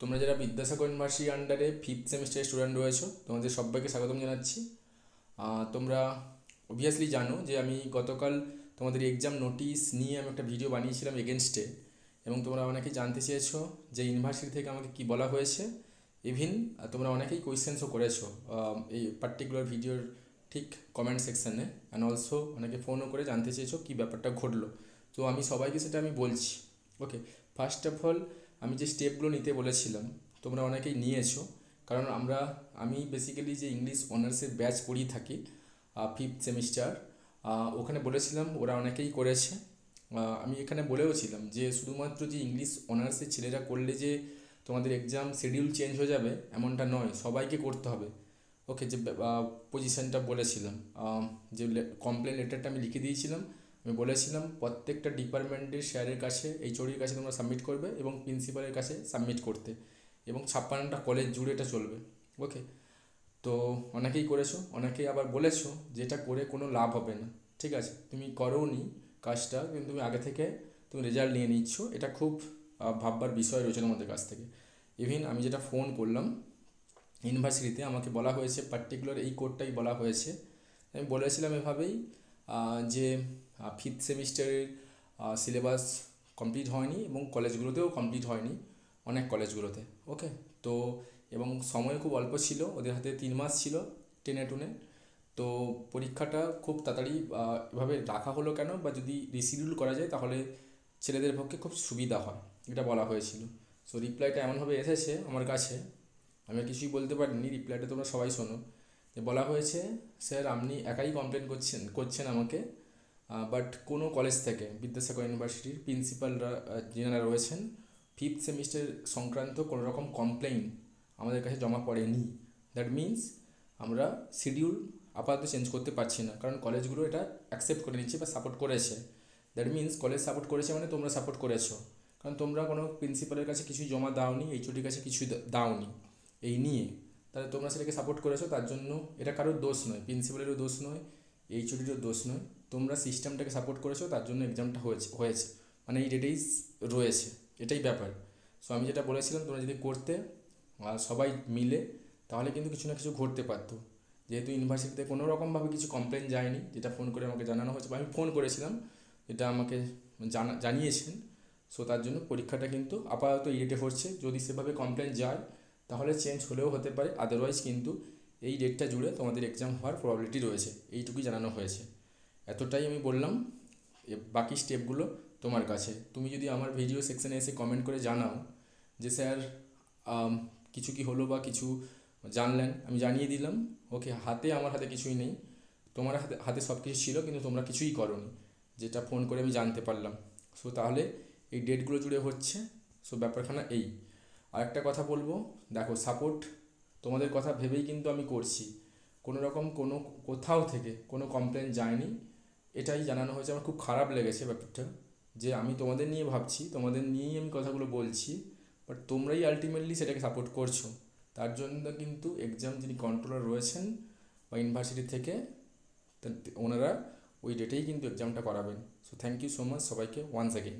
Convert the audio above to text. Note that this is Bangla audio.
তোমরা যারা বিদ্যাসাগর ইউনিভার্সিটি আন্ডারে ফিফথ সেমিস্টারের স্টুডেন্ট রয়েছো তোমাদের সবাইকে স্বাগতম জানাচ্ছি। তোমরা অবভিয়াসলি জানো যে আমি গতকাল তোমাদের এক্সাম নোটিশ নিয়ে আমি একটা ভিডিও বানিয়েছিলাম এগেনস্টে, এবং তোমরা অনেকেই জানতে চেয়েছো যে ইউনিভার্সিটি থেকে আমাকে কি বলা হয়েছে। ইভিন তোমরা অনেকেই কোয়েশ্চেন্সও করেছো এই পার্টিকুলার ভিডিওর ঠিক কমেন্ট সেকশানে, অ্যান্ড অলসো অনেকে ফোনও করে জানতে চেয়েছো কী ব্যাপারটা ঘটলো। তো আমি সবাইকে সেটা আমি বলছি। ওকে, ফার্স্ট অফ অল আমি যে স্টেপগুলো নিতে বলেছিলাম তোমরা অনেকেই নিয়েছো, কারণ আমি বেসিক্যালি যে ইংলিশ অনার্সের ব্যাচ পড়িয়ে থাকি ফিফথ সেমিস্টার, ওখানে বলেছিলাম ওরা অনেকেই করেছে। আমি এখানে বলেওছিলাম যে শুধুমাত্র যে ইংলিশ অনার্সের ছেলেরা করলে যে তোমাদের এক্সাম শিডিউল চেঞ্জ হয়ে যাবে এমনটা নয়, সবাইকে করতে হবে। ওকে, যে পজিশানটা বলেছিলাম, যে কমপ্লেন লেটারটা আমি লিখে দিয়েছিলাম, আমি বলেছিলাম প্রত্যেকটা ডিপার্টমেন্টের স্যারের কাছে এইচওডির কাছে তোমরা সাবমিট করবে এবং প্রিন্সিপালের কাছে সাবমিট করতে, এবং 56টা কলেজ জুড়ে এটা চলবে। ওকে, তো অনেকেই করেছো, অনেকেই আবার বলেছো যে এটা করে কোনো লাভ হবে না। ঠিক আছে, তুমি করোনি কাজটা, কিন্তু তুমি আগে থেকে তুমি রেজাল্ট নিয়ে নিচ্ছ, এটা খুব ভাববার বিষয় রয়েছে তোমাদের কাছ থেকে। ইভিন আমি যেটা ফোন করলাম ইউনিভার্সিটিতে, আমাকে বলা হয়েছে পার্টিকুলার এই কোডটাই বলা হয়েছে। আমি বলেছিলাম এভাবেই যে ফিফথ সেমিস্টারের সিলেবাস কমপ্লিট হয়নি এবং কলেজগুলোতেও কমপ্লিট হয়নি, অনেক কলেজগুলোতে। ওকে, তো এবং সময় খুব অল্প ছিল, ওদের হাতে 3 মাস ছিল টেনে টুনে। তো পরীক্ষাটা খুব তাড়াতাড়ি এভাবে রাখা হলো কেন, বা যদি রিশিডিউল করা যায় তাহলে ছেলেদের পক্ষে খুব সুবিধা হয়, এটা বলা হয়েছিল। সো রিপ্লাইটা এমনভাবে এসেছে আমার কাছে, আমি আর কিছুই বলতে পারিনি। রিপ্লাইটা তোমরা সবাই শোনো। যে বলা হয়েছে, স্যার আপনি একাই কমপ্লেন করছেন আমাকে, বাট কোনো কলেজ থেকে বিদ্যাসাগর ইউনিভার্সিটির প্রিন্সিপালরা যিনারা রয়েছেন ফিফথ সেমিস্টার সংক্রান্ত কোনো রকম কমপ্লেন আমাদের কাছে জমা পড়েনি। দ্যাট মিন্স আমরা শিডিউল আপাতত চেঞ্জ করতে পারছি না, কারণ কলেজগুলো এটা অ্যাকসেপ্ট করে নিচ্ছে বা সাপোর্ট করেছে। দ্যাট মিন্স কলেজ সাপোর্ট করেছে মানে তোমরা সাপোর্ট করেছো, কারণ তোমরা কোনো প্রিন্সিপালের কাছে কিছুই জমা দাওনি, এইচওডির কাছে কিছুই দাওনি এই নিয়ে, তাহলে তোমরা সেটাকে সাপোর্ট করেছো। তার জন্য এটা কারোর দোষ নয়, প্রিন্সিপালেরও দোষ নয়, এইচওডিরও দোষ নয়, তোমরা সিস্টেমটাকে সাপোর্ট করেছো, তার জন্য এক্সামটা হয়েছে মানে এই ডেটেই রয়েছে, এটাই ব্যাপার। সো আমি যেটা বলেছিলাম তোমরা যদি করতে সবাই মিলে, তাহলে কিন্তু কিছু না কিছু ঘটতে পারতো। যেহেতু ইউনিভার্সিটিতে কোনো রকমভাবে কিছু কমপ্লেন যায়নি, যেটা ফোন করে আমাকে জানানো হয়েছে, বা আমি ফোন করেছিলাম, এটা আমাকে জানিয়েছেন। সো তার জন্য পরীক্ষাটা কিন্তু আপাতত এই হচ্ছে। যদি সেভাবে কমপ্লেন যায় তাহলে চেঞ্জ হলেও হতে পারে, আদারওয়াইজ কিন্তু এই ডেটটা জুড়ে তোমাদের এক্সাম হওয়ার প্রবাবিলিটি রয়েছে, এইটুকুই জানানো হয়েছে। এতটাই আমি বললাম, বাকি স্টেপগুলো তোমার কাছে। তুমি যদি আমার ভিডিও সেকশানে এসে কমেন্ট করে জানাও যে স্যার কিছু কি হলো বা কিছু জানলেন, আমি জানিয়ে দিলাম। ওকে, আমার হাতে কিছুই নেই, তোমার হাতে হাতে সব কিছু ছিল, কিন্তু তোমরা কিছুই করোনি, যেটা ফোন করে আমি জানতে পারলাম। সো তাহলে এই ডেটগুলো জুড়ে হচ্ছে। সো ব্যাপারখানা এই। আর একটা কথা বলবো, দেখো সাপোর্ট তোমাদের কথা ভেবেই কিন্তু আমি করছি, কোনো রকম কোথাও থেকে কোনো কমপ্লেন যায়নি, এটাই জানানো হয়েছে। আমার খুব খারাপ লেগেছে ব্যাপারটা, যে আমি তোমাদের নিয়ে ভাবছি, তোমাদের নিয়েই আমি কথাগুলো বলছি, বাট তোমরাই আলটিমেটলি সেটাকে সাপোর্ট করছো। তার জন্য কিন্তু এক্সাম যিনি কন্ট্রোলার রয়েছেন বা ইউনিভার্সিটি থেকে, ওনারা ওই ডেটেই কিন্তু এক্সামটা করাবেন। So thank you so much সবাইকে ওয়ান্স অ্যাগেইন।